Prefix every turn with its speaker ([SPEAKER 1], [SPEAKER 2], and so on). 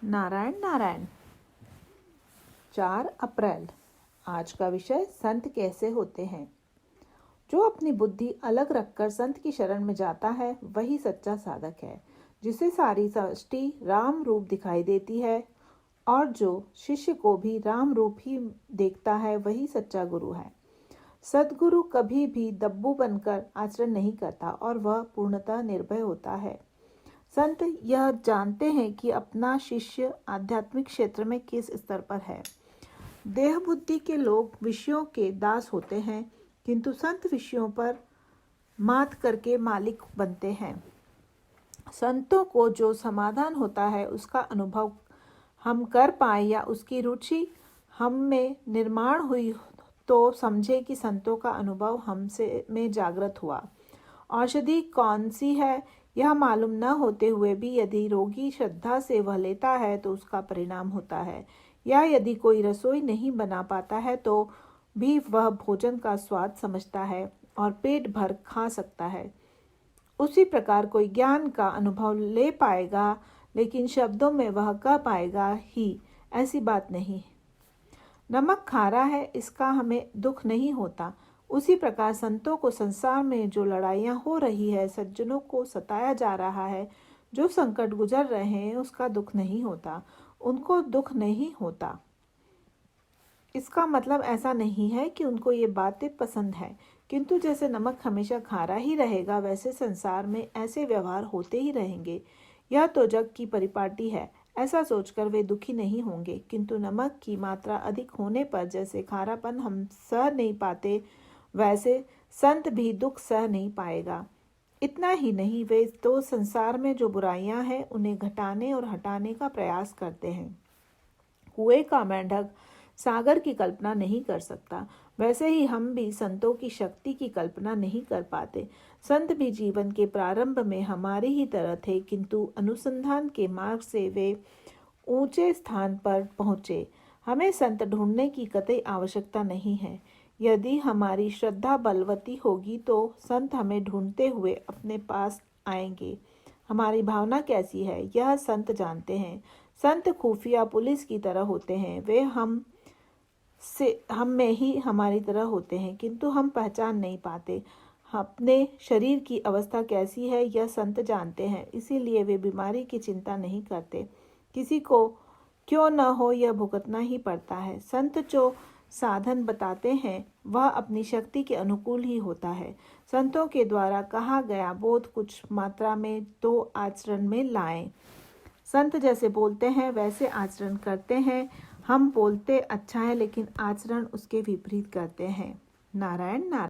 [SPEAKER 1] नारायण नारायण। 4 अप्रैल। आज का विषय संत कैसे होते हैं। जो अपनी बुद्धि अलग रखकर संत की शरण में जाता है वही सच्चा साधक है, जिसे सारी सृष्टि राम रूप दिखाई देती है और जो शिष्य को भी राम रूप ही देखता है वही सच्चा गुरु है। सद्गुरु कभी भी दब्बू बनकर आचरण नहीं करता और वह पूर्णतः निर्भय होता है। संत यह जानते हैं कि अपना शिष्य आध्यात्मिक क्षेत्र में किस स्तर पर है। देह बुद्धि के लोग विषयों के दास होते हैं, किंतु संत विषयों पर मात करके मालिक बनते हैं। संतों को जो समाधान होता है उसका अनुभव हम कर पाए या उसकी रुचि हम में निर्माण हुई तो समझे कि संतों का अनुभव हमसे में जागृत हुआ। औषधि कौन सी है यह मालूम न होते हुए भी यदि रोगी श्रद्धा से वह लेता है तो उसका परिणाम होता है, या यदि कोई रसोई नहीं बना पाता है तो भी वह भोजन का स्वाद समझता है और पेट भर खा सकता है। उसी प्रकार कोई ज्ञान का अनुभव ले पाएगा लेकिन शब्दों में वह कह पाएगा ही, ऐसी बात नहीं। नमक खारा है इसका हमें दुख नहीं होता, उसी प्रकार संतों को संसार में जो लड़ाइयाँ हो रही है, सज्जनों को सताया जा रहा है, जो संकट गुजर रहे हैं उसका दुख नहीं होता, उनको दुख नहीं होता। इसका मतलब ऐसा नहीं है कि उनको ये बातें पसंद है, किंतु जैसे नमक हमेशा खारा ही रहेगा वैसे संसार में ऐसे व्यवहार होते ही रहेंगे। यह तो जग की परिपाटी है, ऐसा सोचकर वे दुखी नहीं होंगे, किंतु नमक की मात्रा अधिक होने पर जैसे खारापन हम सह नहीं पाते वैसे संत भी दुख सह नहीं पाएगा। इतना ही नहीं, वे तो संसार में जो बुराइयां हैं उन्हें घटाने और हटाने का प्रयास करते हैं। कुएं का मेंढक सागर की कल्पना नहीं कर सकता, वैसे ही हम भी संतों की शक्ति की कल्पना नहीं कर पाते। संत भी जीवन के प्रारंभ में हमारी ही तरह थे, किंतु अनुसंधान के मार्ग से वे ऊंचे स्थान पर पहुँचे। हमें संत ढूंढने की कतई आवश्यकता नहीं है। यदि हमारी श्रद्धा बलवती होगी तो संत हमें ढूंढते हुए अपने पास आएंगे। हमारी भावना कैसी है यह संत जानते हैं। संत खुफिया पुलिस की तरह होते हैं, वे हम में ही हमारी तरह होते हैं, किंतु हम पहचान नहीं पाते। अपने शरीर की अवस्था कैसी है यह संत जानते हैं, इसीलिए वे बीमारी की चिंता नहीं करते। किसी को क्यों न हो यह भुगतना ही पड़ता है। संत जो साधन बताते हैं वह अपनी शक्ति के अनुकूल ही होता है। संतों के द्वारा कहा गया बोध कुछ मात्रा में तो आचरण में लाएं। संत जैसे बोलते हैं वैसे आचरण करते हैं। हम बोलते अच्छा है लेकिन आचरण उसके विपरीत करते हैं। नारायण नारायण।